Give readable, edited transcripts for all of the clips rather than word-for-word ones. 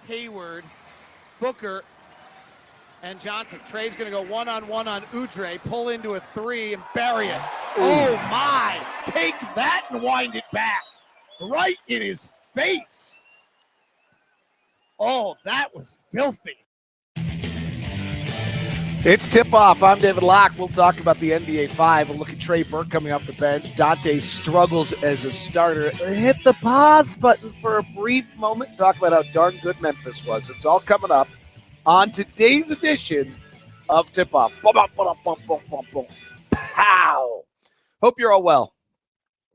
Hayward, Booker, and Johnson. Trey's going to go one-on-one on Udre, pull into a three, and bury it. Oh, my. Take that and wind it back. Right in his face. Oh, that was filthy. It's tip-off. I'm David Locke. We'll talk about the NBA 5. We'll look at Trey Burke coming off the bench. Dante struggles as a starter. Hit the pause button for a brief moment. Talk about how darn good Memphis was. It's all coming up on today's edition of Tip-Off. Pow! Hope you're all well.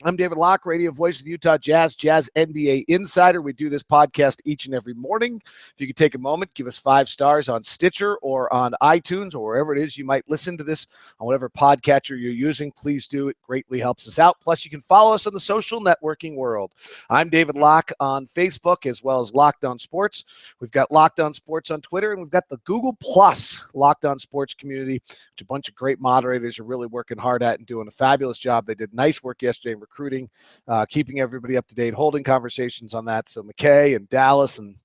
I'm David Locke, radio voice of the Utah Jazz, Jazz NBA Insider. We do this podcast each and every morning. If you could take a moment, give us 5 stars on Stitcher or on iTunes or wherever it is you might listen to this, on whatever podcatcher you're using, please do. It greatly helps us out. Plus, you can follow us on the social networking world. I'm David Locke on Facebook as well as Locked On Sports. We've got Locked On Sports on Twitter, and we've got the Google Plus Locked On Sports community, which a bunch of great moderators are really working hard at and doing a fabulous job. They did nice work yesterday in recruiting, keeping everybody up to date, holding conversations on that. So McKay and Dallas and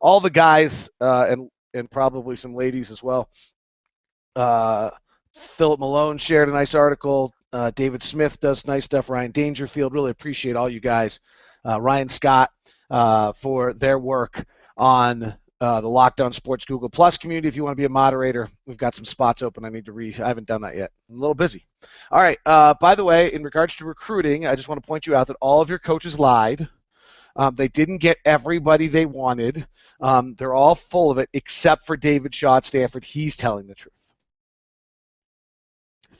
all the guys and probably some ladies as well. Philip Malone shared a nice article. David Smith does nice stuff. Ryan Dangerfield, really appreciate all you guys. Ryan Scott for their work on the Locked On Sports Google Plus community. If you want to be a moderator, we've got some spots open I need to read. I haven't done that yet. I'm a little busy. All right. By the way, in regards to recruiting, I just want to point you out that all of your coaches lied. They didn't get everybody they wanted. They're all full of it, except for David Shaw at Stanford. He's telling the truth.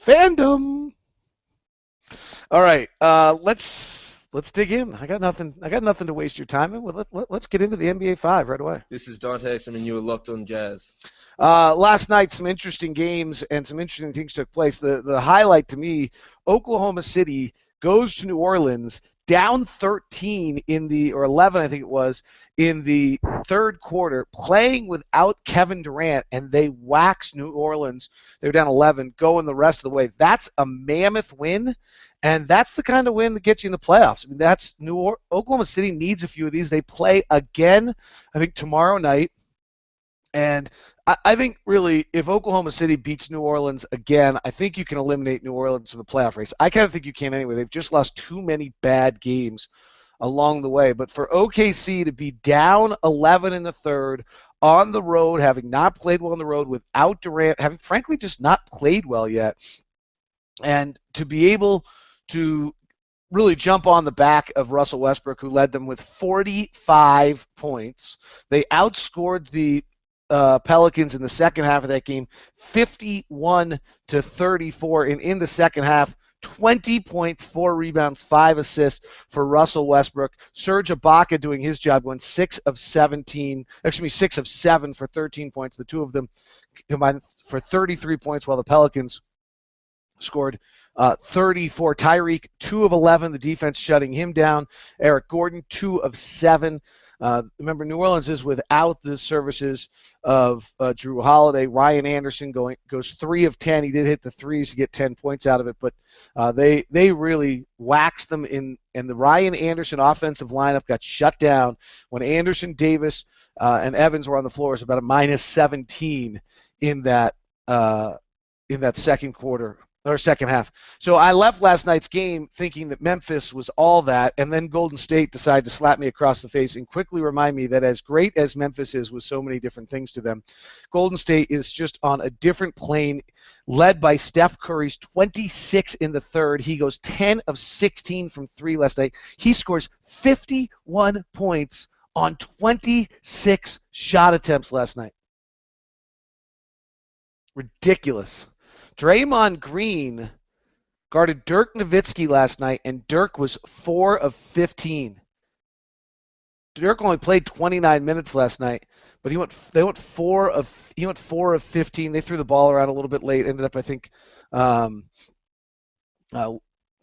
Fandom. All right. Let's dig in. I got nothing to waste your time in. Let's get into the NBA 5 right away. This is Dante, and you were Locked On Jazz. Last night, some interesting games and some interesting things took place. The highlight to me, Oklahoma City goes to New Orleans, down 13 or 11, I think it was, in the third quarter, playing without Kevin Durant, and they wax New Orleans. They were down 11, going the rest of the way. That's a mammoth win. And that's the kind of win that gets you in the playoffs. I mean, Oklahoma City needs a few of these. They play again, I think, tomorrow night. And I think, really, if Oklahoma City beats New Orleans again, I think you can eliminate New Orleans from the playoff race. I kind of think you can anyway. They've just lost too many bad games along the way. But for OKC to be down 11 in the third, on the road, having not played well on the road, without Durant, having, frankly, just not played well yet, and to be able to really jump on the back of Russell Westbrook, who led them with 45 points. They outscored the Pelicans in the second half of that game, 51-34. And in the second half, 20 points, 4 rebounds, 5 assists for Russell Westbrook. Serge Ibaka doing his job, going 6 of 7 for 13 points. The two of them combined for 33 points, while the Pelicans scored 34. Tyreek, 2 of 11, the defense shutting him down. Eric Gordon, 2 of 7. Remember, New Orleans is without the services of Drew Holiday. Ryan Anderson goes 3 of 10. He did hit the threes to get 10 points out of it, but they really waxed them in, and the Ryan Anderson offensive lineup got shut down when Anderson, Davis, and Evans were on the floor. It was about a minus 17 in that second quarter. Or second half. So I left last night's game thinking that Memphis was all that, and then Golden State decided to slap me across the face and quickly remind me that as great as Memphis is with so many different things to them, Golden State is just on a different plane, led by Steph Curry's 26 in the third. He goes 10 of 16 from 3 last night. He scores 51 points on 26 shot attempts last night. Ridiculous. Draymond Green guarded Dirk Nowitzki last night, and Dirk was 4 of 15. Dirk only played 29 minutes last night, but he went 4 of 15. They threw the ball around a little bit late. Ended up, I think,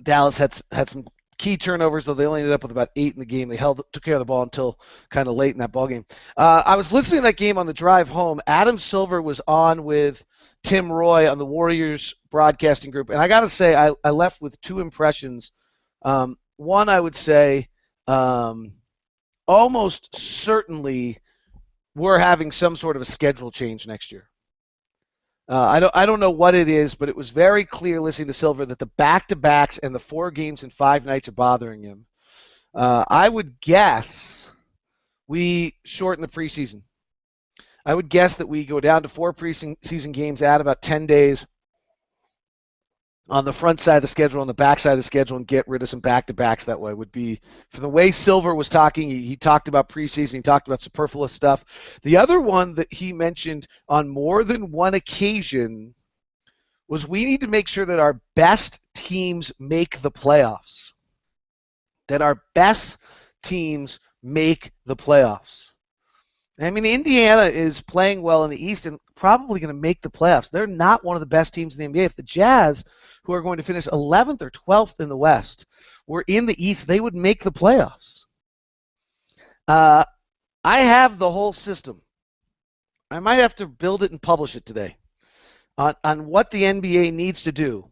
Dallas had some key turnovers, though they only ended up with about 8 in the game. They took care of the ball until kind of late in that ball game. I was listening to that game on the drive home. Adam Silver was on with Tim Roy on the Warriors broadcasting group, and I got to say, I left with 2 impressions. One, I would say, almost certainly we're having some sort of a schedule change next year. I don't know what it is, but it was very clear listening to Silver that the back-to-backs and the 4 games in 5 nights are bothering him. I would guess we shorten the preseason. I would guess that we go down to 4 preseason games, add about 10 days on the front side of the schedule, on the back side of the schedule, and get rid of some back-to-backs that way. Would be, for the way Silver was talking, he talked about preseason, he talked about superfluous stuff. The other one that he mentioned on more than one occasion was we need to make sure that our best teams make the playoffs. That our best teams make the playoffs. I mean, Indiana is playing well in the East and probably going to make the playoffs. They're not one of the best teams in the NBA. If the Jazz, who are going to finish 11th or 12th in the West, were in the East, they would make the playoffs. I have the whole system. I might have to build it and publish it today on what the NBA needs to do.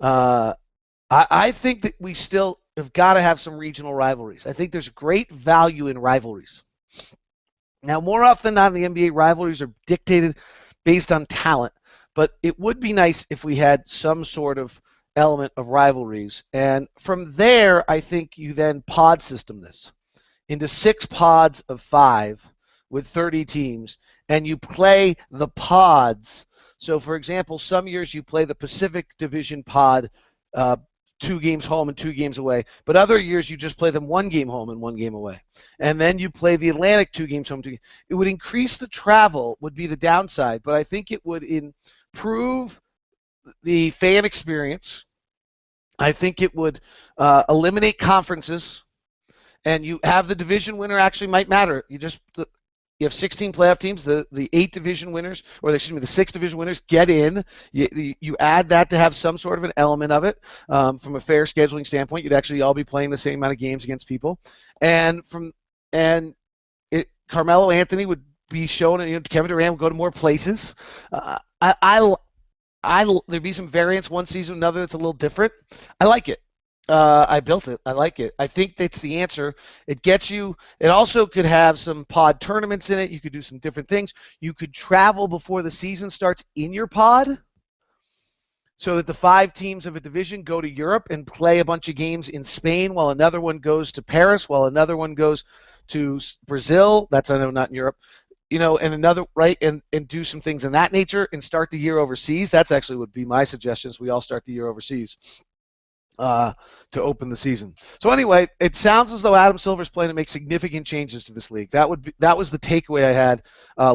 I think that we still have got to have some regional rivalries. I think there's great value in rivalries. Now, more often than not, the NBA rivalries are dictated based on talent, but it would be nice if we had some sort of element of rivalries. And from there, I think you then pod system this into 6 pods of 5 with 30 teams, and you play the pods. So, for example, some years you play the Pacific Division pod 2 games home and 2 games away. But other years you just play them 1 game home and 1 game away. And then you play the Atlantic 2 games home. It would increase the travel, would be the downside, but I think it would improve the fan experience. I think it would eliminate conferences, and you have the division winner actually might matter. You have 16 playoff teams. The 8 division winners, or excuse me, the 6 division winners get in. You add that to have some sort of an element of it from a fair scheduling standpoint. You'd actually all be playing the same amount of games against people, Carmelo Anthony would be shown, Kevin Durant would go to more places. There'd be some variance one season, another that's a little different. I like it. I built it. I like it. I think that's the answer. It gets you. It also could have some pod tournaments in it. You could do some different things. You could travel before the season starts in your pod, so that the 5 teams of a division go to Europe and play a bunch of games in Spain, while another one goes to Paris, while another one goes to Brazil. That's, I know, not in Europe. And another, right, and do some things in that nature and start the year overseas. That's actually would be my suggestions. We all start the year overseas to open the season. So anyway, it sounds as though Adam Silver's planning to make significant changes to this league. That was the takeaway I had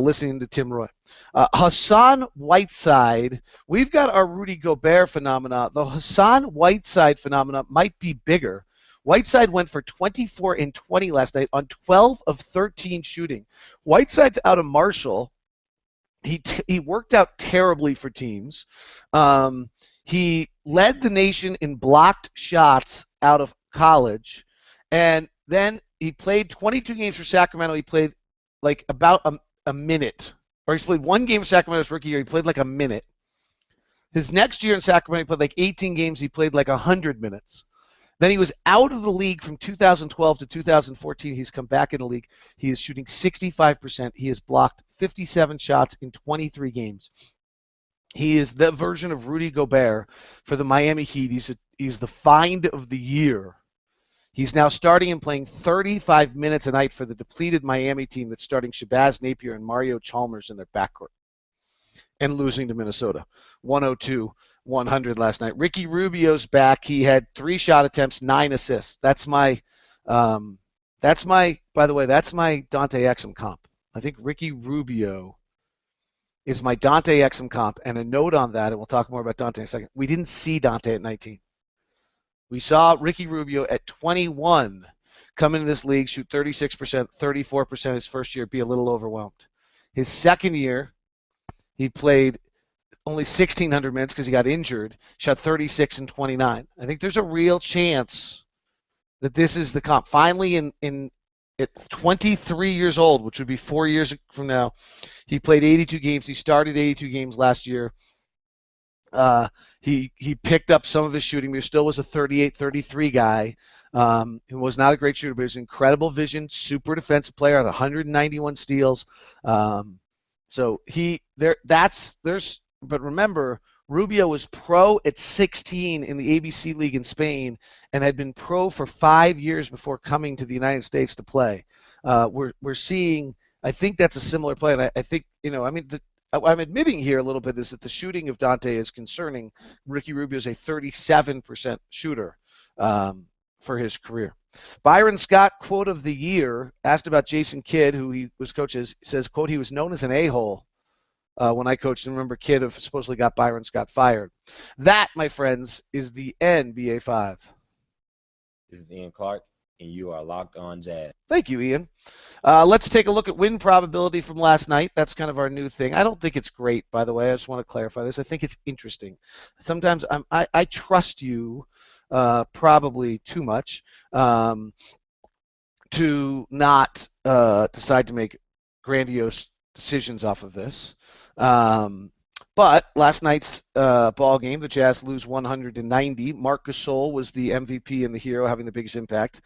listening to Tim Roy. Hassan Whiteside, we've got our Rudy Gobert phenomena. The Hassan Whiteside phenomena might be bigger. Whiteside went for 24 and 20 last night on 12 of 13 shooting. Whiteside's out of Marshall. He worked out terribly for teams. He led the nation in blocked shots out of college, and then he played 22 games for Sacramento. He played like about a minute, or he's played 1 game for Sacramento his rookie year. He played like a minute. His next year in Sacramento, he played like 18 games. He played like 100 minutes. Then he was out of the league from 2012 to 2014. He's come back in the league. He is shooting 65%. He has blocked 57 shots in 23 games. He is the version of Rudy Gobert for the Miami Heat. He's the find of the year. He's now starting and playing 35 minutes a night for the depleted Miami team that's starting Shabazz Napier and Mario Chalmers in their backcourt and losing to Minnesota, 102-100 last night. Ricky Rubio's back. He had 3 shot attempts, 9 assists. That's my by the way, that's my Dante Exum comp. I think Ricky Rubio is my Dante Exum comp. And a note on that, and we'll talk more about Dante in a second. We didn't see Dante at 19. We saw Ricky Rubio at 21 come into this league, shoot 36%, 34% his first year, be a little overwhelmed. His second year, he played only 1,600 minutes because he got injured, shot 36 and 29. I think there's a real chance that this is the comp. Finally, at 23 years old, which would be 4 years from now, he played 82 games. He started 82 games last year. He picked up some of his shooting, but he still was a 38-33 guy. Who was not a great shooter, but he was incredible vision, super defensive player, had 191 steals. But remember, Rubio was pro at 16 in the ABC League in Spain and had been pro for 5 years before coming to the United States to play. We're seeing, I think that's a similar play, and I think, I'm admitting here a little bit is that the shooting of Dante is concerning. Ricky Rubio is a 37% shooter for his career. Byron Scott, quote of the year, asked about Jason Kidd, who he was coaches, says, quote, he was known as an a-hole when I coached. And remember, Kidd supposedly got Byron Scott fired. That, my friends, is the NBA 5. This is Ian Clark, and you are locked on Jazz. Thank you, Ian. Let's take a look at win probability from last night. That's kind of our new thing. I don't think it's great, by the way. I just want to clarify this. I think it's interesting. Sometimes I trust you probably too much to not decide to make grandiose decisions off of this. But last night's ball game, the Jazz lose 190. Marc Gasol was the MVP and the hero, having the biggest impact.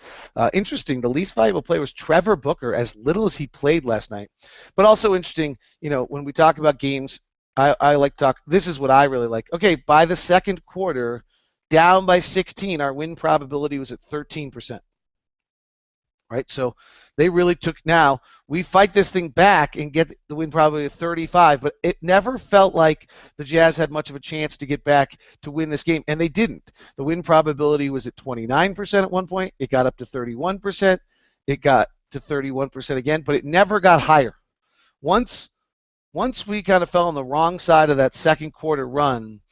Interesting, the least valuable player was Trevor Booker, as little as he played last night. But also interesting, when we talk about games, I like to talk. This is what I really like. Okay, by the second quarter, down by 16, our win probability was at 13%. Right, so they really took. Now we fight this thing back and get the win probability of 35, but it never felt like the Jazz had much of a chance to get back to win this game, and they didn't. The win probability was at 29% at one point. It got up to 31%. It got to 31% again, but it never got higher. Once we kind of fell on the wrong side of that second quarter run,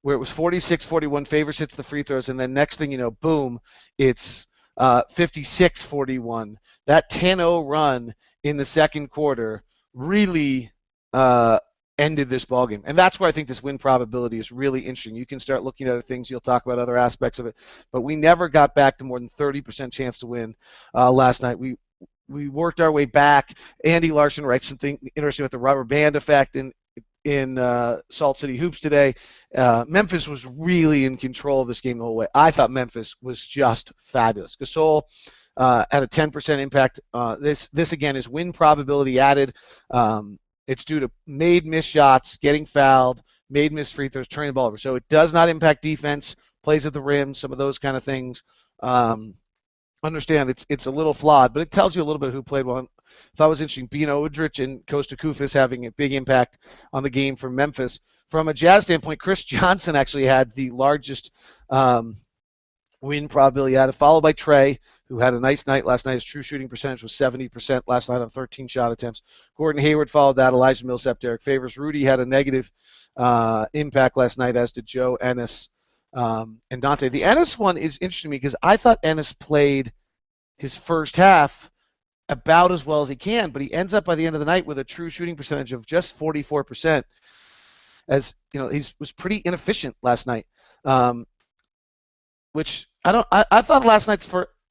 where it was 46-41, Favors hits the free throws, and then next thing you know, boom, it's 56-41. That 10-0 run in the second quarter really ended this ballgame. And that's where I think this win probability is really interesting. You can start looking at other things. You'll talk about other aspects of it. But we never got back to more than 30% chance to win last night. We worked our way back. Andy Larson writes something interesting about the rubber band effect in Salt City Hoops today. Memphis was really in control of this game the whole way. I thought Memphis was just fabulous. Gasol had a 10% impact. This again is win probability added. It's due to made missed shots, getting fouled, made missed free throws, turning the ball over. So it does not impact defense, plays at the rim, some of those kind of things. Understand it's a little flawed, but it tells you a little bit who played well. I thought it was interesting. Bino Udrich and Kosta Koufis having a big impact on the game for Memphis. From a Jazz standpoint, Chris Johnson actually had the largest win probability added, followed by Trey, who had a nice night last night. His true shooting percentage was 70% last night on 13 shot attempts. Gordon Hayward followed that. Elijah Millsap, Derek Favors. Rudy had a negative impact last night, as did Joe Ennis and Dante. The Ennis one is interesting to me because I thought Ennis played his first half about as well as he can, but he ends up by the end of the night with a true shooting percentage of just 44%. As he was pretty inefficient last night, which I thought last night's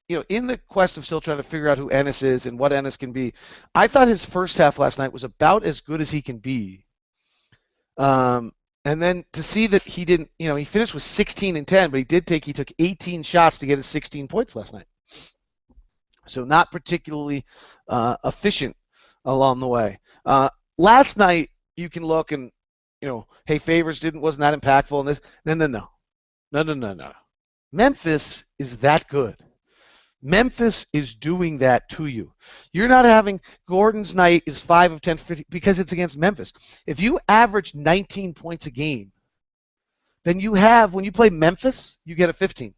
in the quest of still trying to figure out who Ennis is and what Ennis can be. I thought his first half last night was about as good as he can be. And then to see that he didn't, he finished with 16 and 10, but he took 18 shots to get his 16 points last night. So not particularly efficient along the way. Last night you can look and hey, Favors wasn't that impactful in this. No. Memphis is that good. Memphis is doing that to you. You're not having Gordon's night is 5 of 10 50 because it's against Memphis. If you average 19 points a game, then when you play Memphis, you get a 15.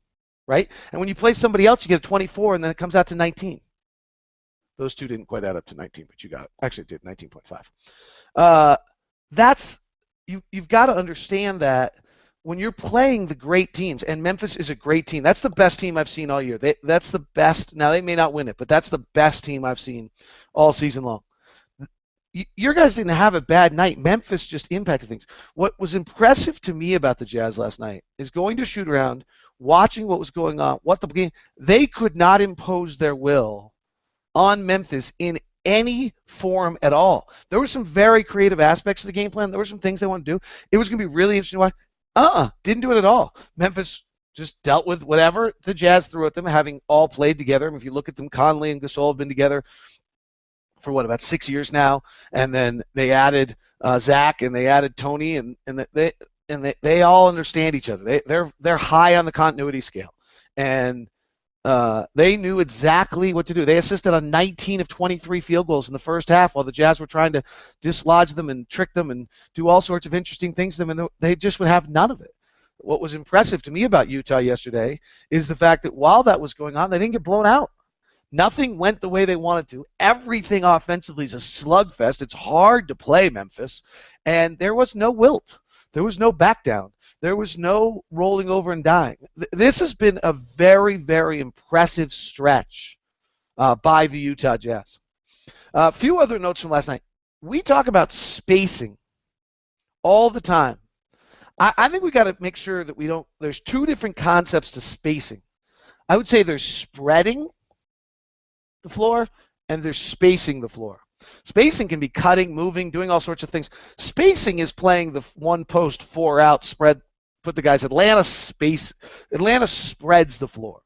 Right? And when you play somebody else, you get a 24, and then it comes out to 19. Those two didn't quite add up to 19, but you got it. Actually, it did 19.5. You've got to understand that when you're playing the great teams, and Memphis is a great team. That's the best team I've seen all year. That's the best. Now, they may not win it, but that's the best team I've seen all season long. Your guys didn't have a bad night. Memphis just impacted things. What was impressive to me about the Jazz last night is going to shoot around, watching what was going on, they could not impose their will on Memphis in any form at all. There were some very creative aspects of the game plan. There were some things they wanted to do. It was going to be really interesting to watch. Didn't do it at all. Memphis just dealt with whatever the Jazz threw at them, having all played together. I mean, if you look at them, Conley and Gasol have been together for about 6 years now, and then they added Zach and they added Tony, and they all understand each other. They're high on the continuity scale, and they knew exactly what to do. They assisted on 19 of 23 field goals in the first half, while the Jazz were trying to dislodge them and trick them and do all sorts of interesting things to them, and they just would have none of it. What was impressive to me about Utah yesterday is the fact that while that was going on, they didn't get blown out. Nothing went the way they wanted to. Everything offensively is a slugfest. It's hard to play Memphis, and there was no wilt. There was no back down. There was no rolling over and dying. This has been a very, very impressive stretch by the Utah Jazz. A few other notes from last night. We talk about spacing all the time. I think we got to make sure that we don't. There's two different concepts to spacing. I would say there's spreading the floor and there's spacing the floor. Spacing can be cutting, moving, doing all sorts of things. Spacing is playing the one post, four out, spread, put the guys. Atlanta spreads the floor.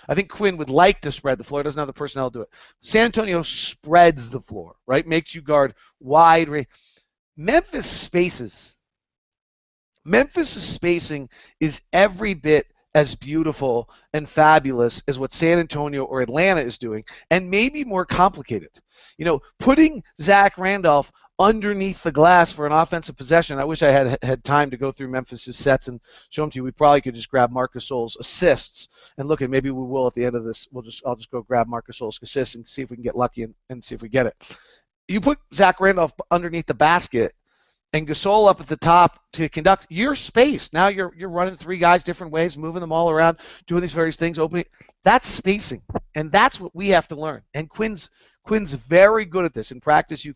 I think Quinn would like to spread the floor. Doesn't have the personnel to do it. San Antonio spreads the floor, right? Makes you guard wide. Memphis spaces. Memphis' spacing is every bit as beautiful and fabulous as what San Antonio or Atlanta is doing, and maybe more complicated. Putting Zach Randolph underneath the glass for an offensive possession. I wish I had time to go through Memphis' sets and show them to you. We probably could just grab Marc Gasol's assists and look at. Maybe we will at the end of this. I'll just go grab Marc Gasol's assists and see if we can get lucky and see if we get it. You put Zach Randolph underneath the basket and Gasol up at the top to conduct your space. Now you're running three guys different ways, moving them all around, doing these various things, opening. That's spacing, and that's what we have to learn. And Quinn's very good at this. In practice, you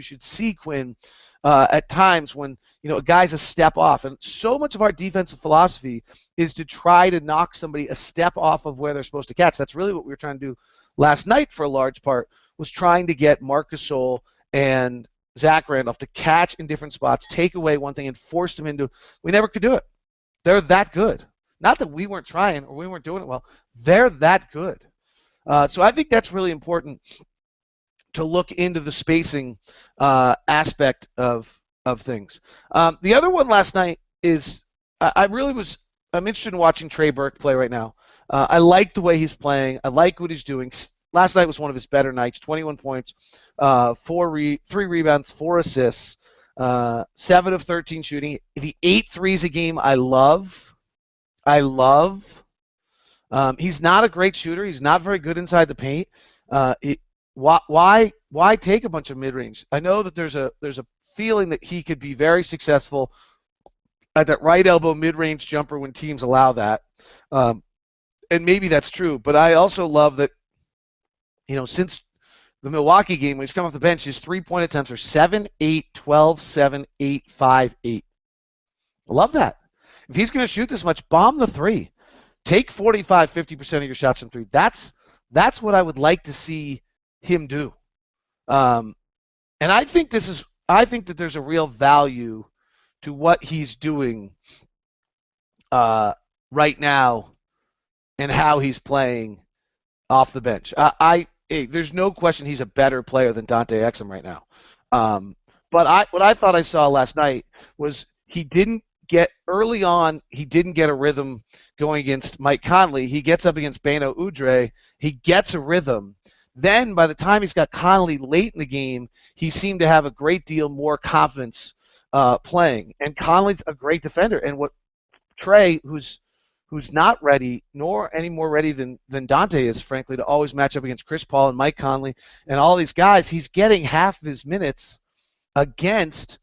should see Quinn at times when a guy's a step off. And so much of our defensive philosophy is to try to knock somebody a step off of where they're supposed to catch. That's really what we were trying to do last night for a large part, was trying to get Marc Gasol and Zach Randolph to catch in different spots, take away one thing, and force them into. We never could do it. They're that good. Not that we weren't trying or we weren't doing it well. They're that good. So I think that's really important to look into the spacing aspect of things. The other one last night is I'm interested in watching Trey Burke play right now. I like the way he's playing. I like what he's doing. Last night was one of his better nights. 21 points, 3 rebounds, 4 assists, 7 of 13 shooting. The 8 threes a game I love. He's not a great shooter. He's not very good inside the paint. Why take a bunch of mid-range? I know that there's a feeling that he could be very successful at that right elbow mid-range jumper when teams allow that. And maybe that's true, but I also love that, since the Milwaukee game, when he's come off the bench, his three-point attempts are 7, 8, 12, 7, 8, 5, 8. I love that. If he's going to shoot this much, bomb the three. Take 45, 50% of your shots from three. That's what I would like to see him do. And I think that there's a real value to what he's doing right now and how he's playing off the bench. There's no question he's a better player than Dante Exum right now. But what I thought I saw last night was he didn't get a rhythm going against Mike Conley. He gets up against Beno Udrih. He gets a rhythm. Then by the time he's got Conley late in the game, he seemed to have a great deal more confidence playing. And Conley's a great defender. And what Trey, who's not ready, nor any more ready than Dante is, frankly, to always match up against Chris Paul and Mike Conley and all these guys, he's getting half of his minutes against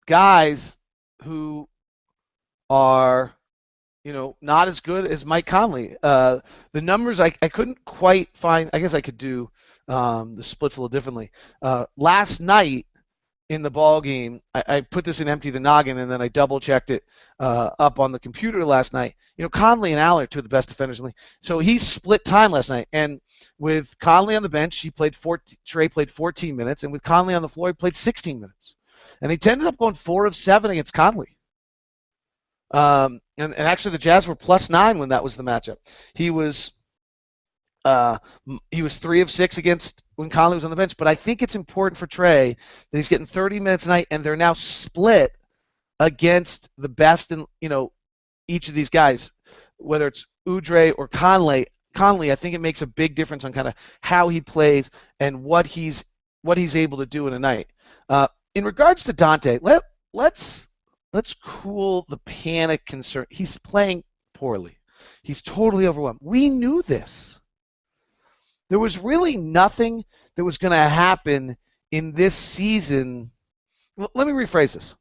guys who are, not as good as Mike Conley. The numbers I couldn't quite find. I guess I could do the splits a little differently. Last night, in the ball game. I put this in Empty the Noggin, and then I double-checked it up on the computer last night. Conley and Aller are two of the best defenders in the league. So he split time last night. And with Conley on the bench, Trey played 14 minutes. And with Conley on the floor, he played 16 minutes. And they ended up going 4 of 7 against Conley. And actually, the Jazz were +9 when that was the matchup. He was 3 of 6 against when Conley was on the bench. But I think it's important for Trey that he's getting 30 minutes a night, and they're now split against the best in each of these guys, whether it's Udre or Conley. I think it makes a big difference on kind of how he plays and what he's able to do in a night. In regards to Dante, let's cool the panic concern. He's playing poorly. He's totally overwhelmed. We knew this. There was really nothing that was going to happen in this season. Let me rephrase this.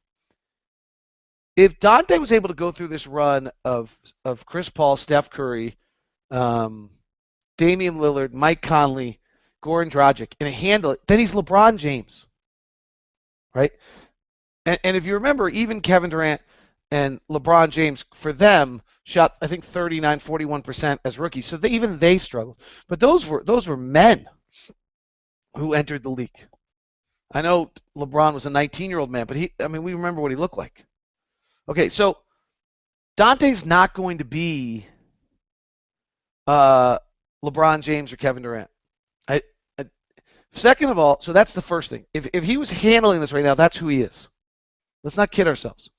If Dante was able to go through this run of Chris Paul, Steph Curry, Damian Lillard, Mike Conley, Goran Dragic, and handle it, then he's LeBron James, right? And if you remember, even Kevin Durant and LeBron James, for them, shot, I think, 39, 41% as rookies. So even they struggled. But those were men who entered the league. I know LeBron was a 19-year-old man, but we remember what he looked like. Okay, so Dante's not going to be LeBron James or Kevin Durant. Second of all, so that's the first thing. If he was handling this right now, that's who he is. Let's not kid ourselves.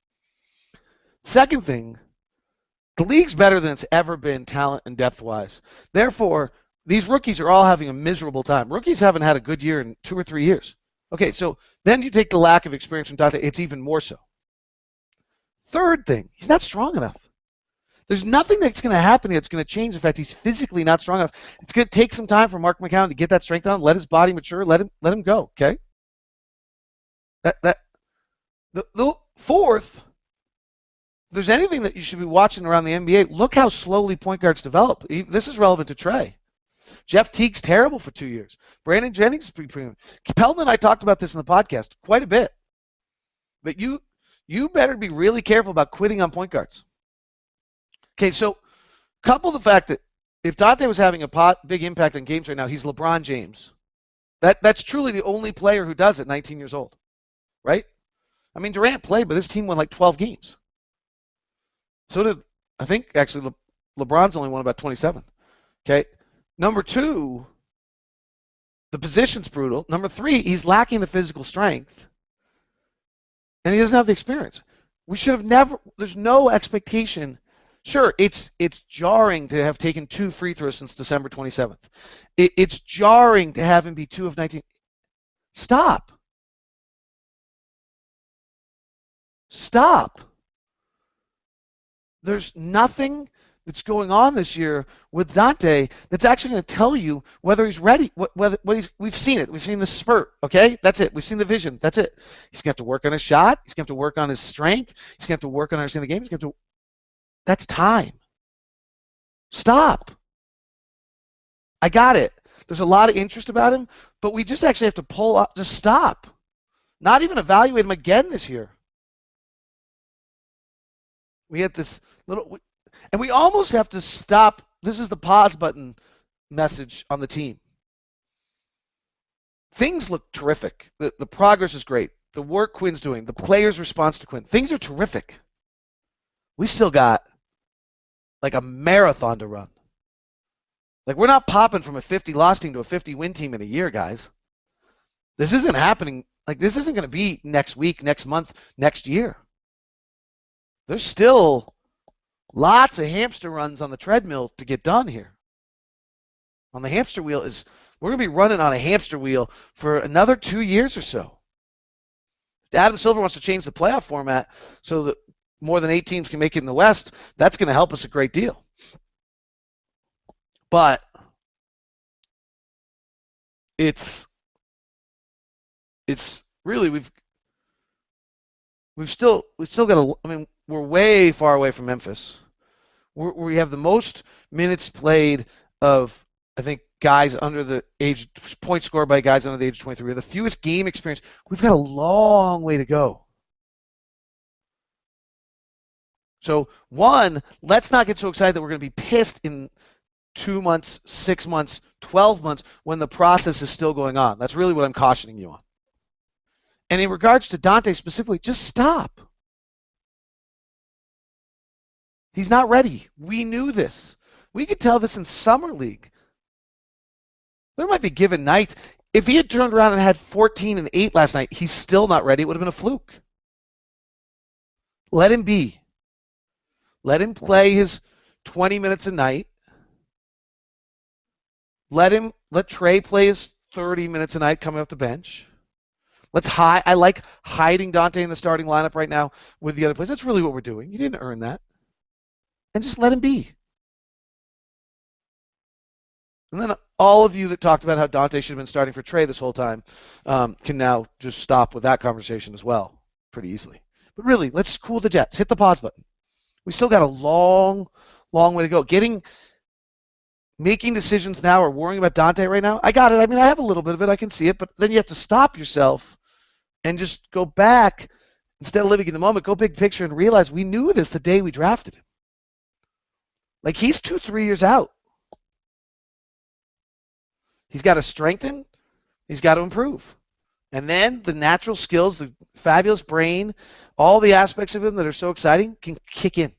Second thing, the league's better than it's ever been talent and depth-wise. Therefore, these rookies are all having a miserable time. Rookies haven't had a good year in 2 or 3 years. Okay, so then you take the lack of experience from Dante, it's even more so. Third thing, he's not strong enough. There's nothing that's going to happen that's going to change the fact he's physically not strong enough. It's going to take some time for Mark McCown to get that strength on, let his body mature, let him go, okay? The fourth, if there's anything that you should be watching around the NBA, look how slowly point guards develop. This is relevant to Trey. Jeff Teague's terrible for 2 years. Brandon Jennings is pretty premium. Pelton and I talked about this in the podcast quite a bit. But you better be really careful about quitting on point guards. Okay, so couple the fact that if Dante was having a big impact on games right now, he's LeBron James. That's truly the only player who does it, 19 years old, right? I mean, Durant played, but his team won like 12 games. So did, I think, actually, LeBron's only won about 27. Okay? Number 2, the position's brutal. Number 3, he's lacking the physical strength. And he doesn't have the experience. We should have never, there's no expectation. Sure, it's jarring to have taken 2 free throws since December 27th. It's jarring to have him be 2 of 19. Stop. There's nothing that's going on this year with Dante that's actually going to tell you whether he's ready. We've seen it. We've seen the spurt. Okay, that's it. We've seen the vision. That's it. He's going to have to work on his shot. He's going to have to work on his strength. He's going to have to work on understanding the game. He's going to have to. That's time. Stop. I got it. There's a lot of interest about him, but we just actually have to pull up. Just stop. Not even evaluate him again this year. We had this little, and we almost have to stop. This is the pause button message on the team. Things look terrific. The progress is great. The work Quinn's doing, the players' response to Quinn, things are terrific. We still got like a marathon to run. Like, we're not popping from a 50-loss team to a 50-win team in a year, guys. This isn't happening. Like, this isn't going to be next week, next month, next year. There's still lots of hamster runs on the treadmill to get done here. On the hamster wheel we're going to be running on a hamster wheel for another 2 years or so. Adam Silver wants to change the playoff format so that more than 8 teams can make it in the West. That's going to help us a great deal. But it's really we've still got to. I mean, we're way far away from Memphis. We have the most minutes played of, I think, guys under the age, points scored by guys under the age of 23. We have the fewest game experience. We've got a long way to go. So, one, let's not get so excited that we're going to be pissed in 2 months, 6 months, 12 months when the process is still going on. That's really what I'm cautioning you on. And in regards to Dante specifically, just stop. He's not ready. We knew this. We could tell this in Summer League. There might be given nights. If he had turned around and had 14 and 8 last night, he's still not ready. It would have been a fluke. Let him be. Let him play his 20 minutes a night. Let Trey play his 30 minutes a night coming off the bench. I like hiding Dante in the starting lineup right now with the other players. That's really what we're doing. You didn't earn that. And just let him be. And then all of you that talked about how Dante should have been starting for Trey this whole time can now just stop with that conversation as well pretty easily. But really, let's cool the jets. Hit the pause button. We still got a long, long way to go. Making decisions now or worrying about Dante right now, I got it. I mean, I have a little bit of it. I can see it. But then you have to stop yourself and just go back. Instead of living in the moment, go big picture and realize we knew this the day we drafted him. Like, he's 2-3 years out. He's got to strengthen. He's got to improve. And then the natural skills, the fabulous brain, all the aspects of him that are so exciting can kick in.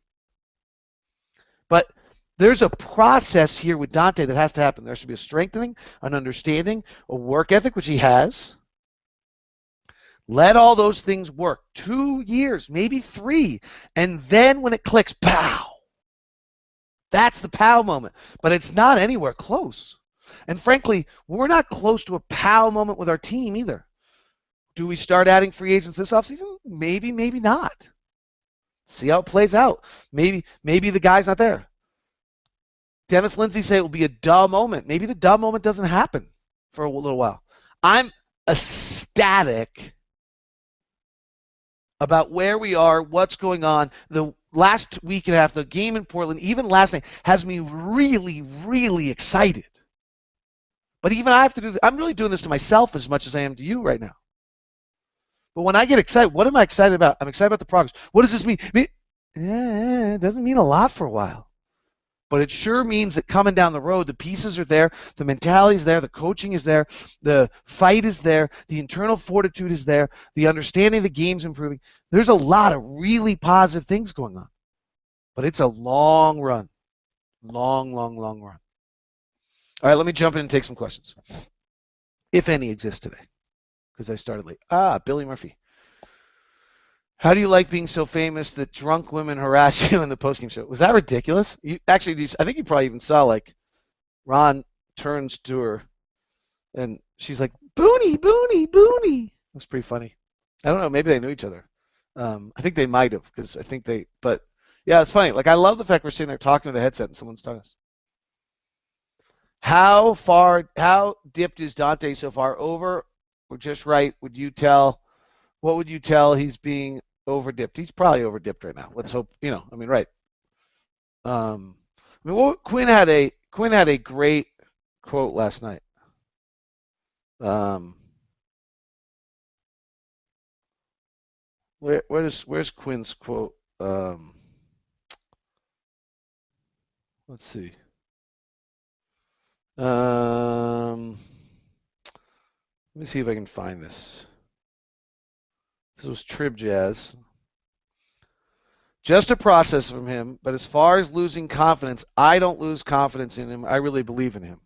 But there's a process here with Dante that has to happen. There should be a strengthening, an understanding, a work ethic, which he has. Let all those things work. 2 years, maybe 3. And then when it clicks, pow! That's the pow moment. But it's not anywhere close. And frankly, we're not close to a pow moment with our team either. Do we start adding free agents this offseason? Maybe, maybe not. See how it plays out. Maybe the guy's not there. Dennis Lindsay said it will be a duh moment. Maybe the duh moment doesn't happen for a little while. I'm ecstatic about where we are, what's going on. The last week and a half, the game in Portland, even last night, has me really, really excited. But even I have to do, I'm really doing this to myself as much as I am to you right now. But when I get excited, what am I excited about? I'm excited about the progress. What does this mean? It doesn't mean a lot for a while. But it sure means that coming down the road, the pieces are there, the mentality is there, the coaching is there, the fight is there, the internal fortitude is there, the understanding of the game's improving. There's a lot of really positive things going on. But it's a long run. Long, long, long run. All right, let me jump in and take some questions, if any exist today, because I started late. Billy Murphy. How do you like being so famous that drunk women harass you in the postgame show? Was that ridiculous? I think you probably even saw, like, Ron turns to her, and she's like, Booney, Booney, Booney. It was pretty funny. I don't know. Maybe they knew each other. I think they might have, because I think they, but, yeah, it's funny. Like, I love the fact we're sitting there talking to the headset and someone's talking to us. How dipped is Dante so far? Over or just right? What would you tell he's being over dipped? He's probably over dipped right now. Let's hope, right. Quinn had a great quote last night. Where's Quinn's quote? Let's see. Let me see if I can find this. This was Trib Jazz. Just a process from him, but as far as losing confidence, I don't lose confidence in him. I really believe in him.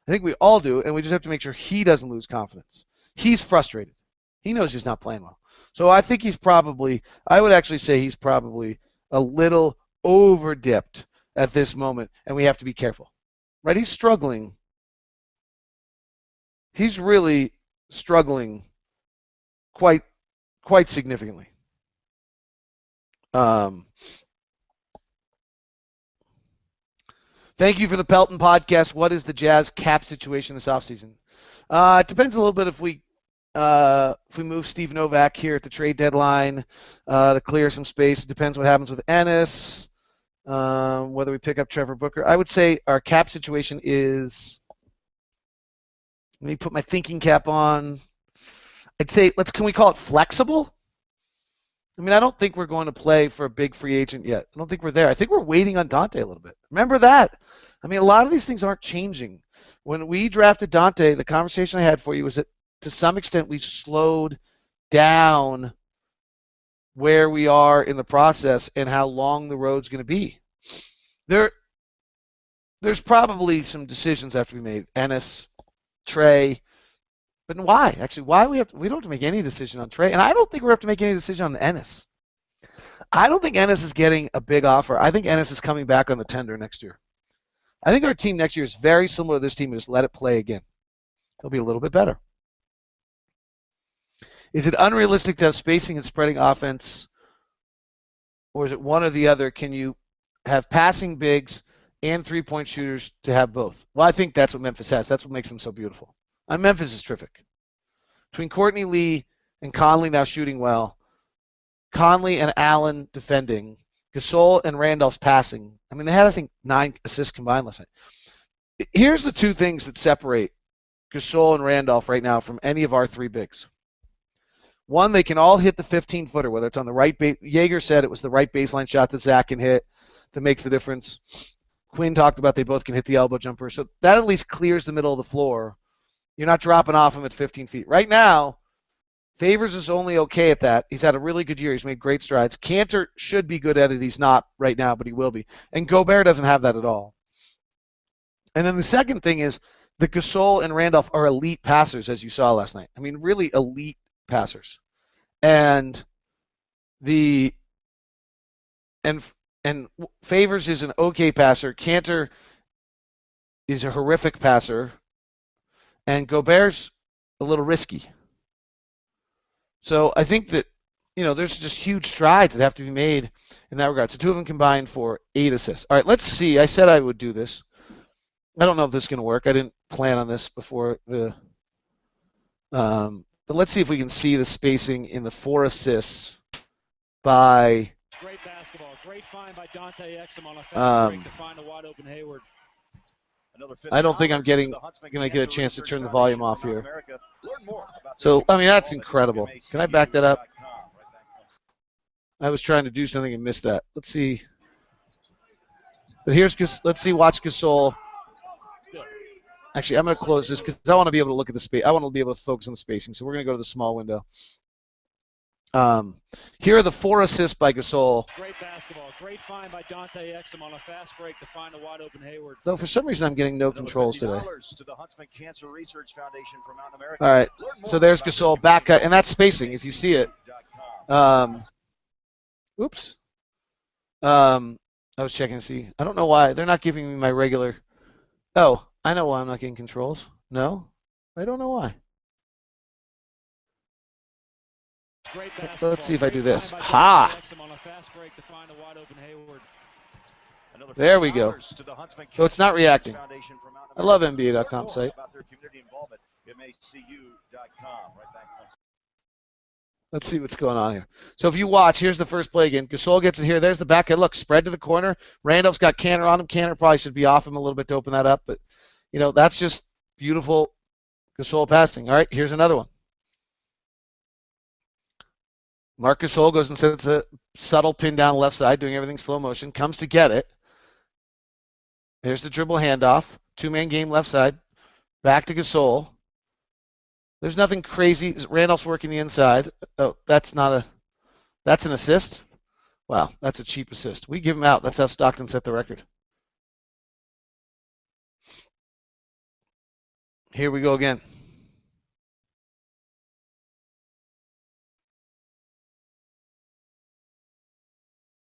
I think we all do, and we just have to make sure he doesn't lose confidence. He's frustrated. He knows he's not playing well. So I think I would actually say he's probably a little over-dipped at this moment, and we have to be careful. Right? He's struggling. He's really struggling quite significantly. Thank you for the Pelton podcast. What is the Jazz cap situation this offseason? It depends a little bit if we move Steve Novak here at the trade deadline to clear some space. It depends what happens with Ennis. Whether we pick up Trevor Booker. I would say our cap situation is Let me put my thinking cap on. I'd say can we call it flexible? I mean, I don't think we're going to play for a big free agent yet. I don't think we're there. I think we're waiting on Dante a little bit. Remember that. I mean, a lot of these things aren't changing. When we drafted Dante, the conversation I had for you was that to some extent we've slowed down where we are in the process and how long the road's going to be. There's probably some decisions have to be made. Ennis, Trey, but why? Actually, why we don't have to make any decision on Trey, and I don't think we have to make any decision on Ennis. I don't think Ennis is getting a big offer. I think Ennis is coming back on the tender next year. I think our team next year is very similar to this team. Just let it play again. It'll be a little bit better. Is it unrealistic to have spacing and spreading offense, or is it one or the other? Can you have passing bigs and three-point shooters to have both? Well, I think that's what Memphis has. That's what makes them so beautiful. Memphis is terrific. Between Courtney Lee and Conley now shooting well, Conley and Allen defending, Gasol and Randolph's passing. I mean, they had, I think, 9 assists combined last night. Here's the two things that separate Gasol and Randolph right now from any of our 3 bigs. One, they can all hit the 15-footer, whether it's on the right base. Jaeger said it was the right baseline shot that Zach can hit that makes the difference. Quinn talked about they both can hit the elbow jumper. So that at least clears the middle of the floor. You're not dropping off him at 15 feet. Right now, Favors is only okay at that. He's had a really good year. He's made great strides. Cantor should be good at it. He's not right now, but he will be. And Gobert doesn't have that at all. And then the second thing is the Gasol and Randolph are elite passers, as you saw last night. I mean, really elite passers. And Favors is an okay passer. Cantor is a horrific passer. And Gobert's a little risky. So I think that, there's just huge strides that have to be made in that regard. So 2 of them combined for 8 assists. All right, let's see. I said I would do this. I don't know if this is going to work. I didn't plan on this before but let's see if we can see the spacing in the 4 assists by. Great basketball. Great find by Dante Exum on a fast break to find a wide open Hayward. I don't think I'm going to get a chance to turn the volume off here. So, I mean, that's incredible. Can I back that up? I was trying to do something and missed that. Let's see. But let's see, watch Gasol. Actually, I'm going to close this because I want to be able to look at the space. I want to be able to focus on the spacing. So we're going to go to the small window. Here are the 4 assists by Gasol. Great basketball. Great find by Dante Exum on a fast break to find a wide open Hayward. Though for some reason I'm getting no controls today. All right. So there's Gasol back cut, and that's spacing if you see it. Oops. I was checking to see. I don't know why they're not giving me my regular. Oh, I know why I'm not getting controls. No, I don't know why. Let's see if I do this. Ha! There we go. So it's not reacting. I love NBA.com site. Let's see what's going on here. So if you watch, here's the first play again. Gasol gets it here. There's the back end. Look, spread to the corner. Randolph's got Cantor on him. Cantor probably should be off him a little bit to open that up. But, that's just beautiful Gasol passing. All right, here's another one. Marc Gasol goes and sets a subtle pin down left side, doing everything slow motion. Comes to get it. There's the dribble handoff. 2-man game left side. Back to Gasol. There's nothing crazy. Randolph's working the inside. Oh, that's an assist? Wow, that's a cheap assist. We give him out. That's how Stockton set the record. Here we go again.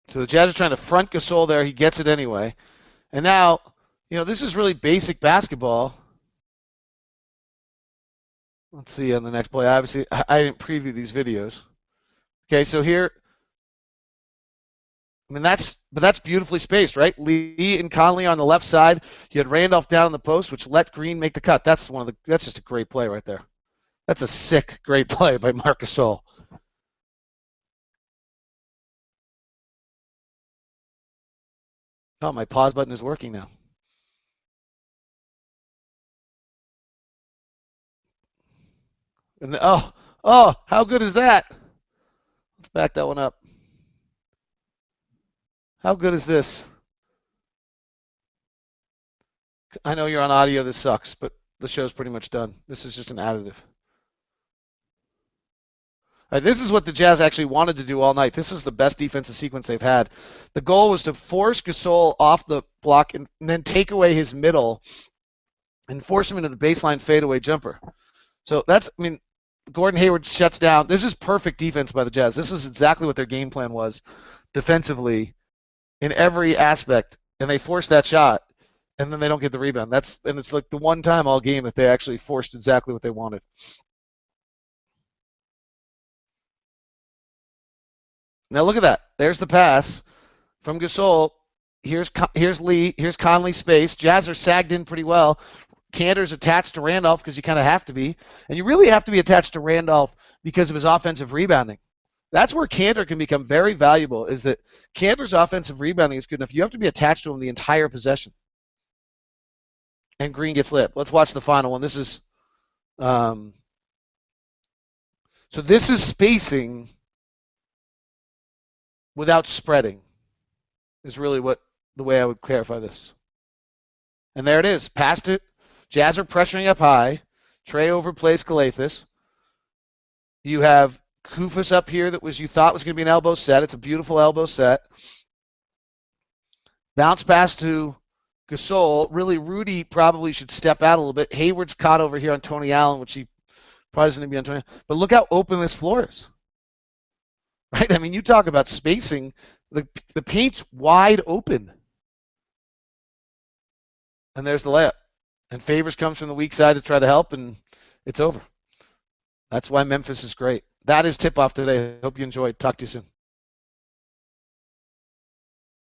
So the Jazz are trying to front Gasol there. He gets it anyway. And now, this is really basic basketball. Let's see on the next play. Obviously, I didn't preview these videos. Okay, so here, that's beautifully spaced, right? Lee and Conley on the left side. You had Randolph down on the post, which let Green make the cut. That's just a great play right there. That's a sick, great play by Marc Gasol. Oh, my pause button is working now. And oh, how good is that? Let's back that one up. How good is this? I know you're on audio. This sucks, but the show's pretty much done. This is just an additive. All right, this is what the Jazz actually wanted to do all night. This is the best defensive sequence they've had. The goal was to force Gasol off the block and then take away his middle and force him into the baseline fadeaway jumper. So that's, I mean, Gordon Hayward shuts down. This is perfect defense by the Jazz. This is exactly what their game plan was defensively in every aspect, and they forced that shot, and then they don't get the rebound. And it's like the one time all game that they actually forced exactly what they wanted. Now look at that. There's the pass from Gasol. Here's Lee. Here's Conley space. Jazz are sagged in pretty well. Cantor's attached to Randolph because you kind of have to be. And you really have to be attached to Randolph because of his offensive rebounding. That's where Cantor can become very valuable, is that Cantor's offensive rebounding is good enough. You have to be attached to him the entire possession. And Green gets lit. Let's watch the final one. This is so this is spacing without spreading is really the way I would clarify this. And there it is. Passed it. Jazz are pressuring up high. Trey overplays Calathis. You have Kufus up here you thought was going to be an elbow set. It's a beautiful elbow set. Bounce pass to Gasol. Really, Rudy probably should step out a little bit. Hayward's caught over here on Tony Allen, which he probably isn't going to be on Tony Allen. But look how open this floor is. Right? I mean, you talk about spacing. The paint's wide open. And there's the layup. And Favors comes from the weak side to try to help, and it's over. That's why Memphis is great. That is tip-off today. Hope you enjoyed. Talk to you soon.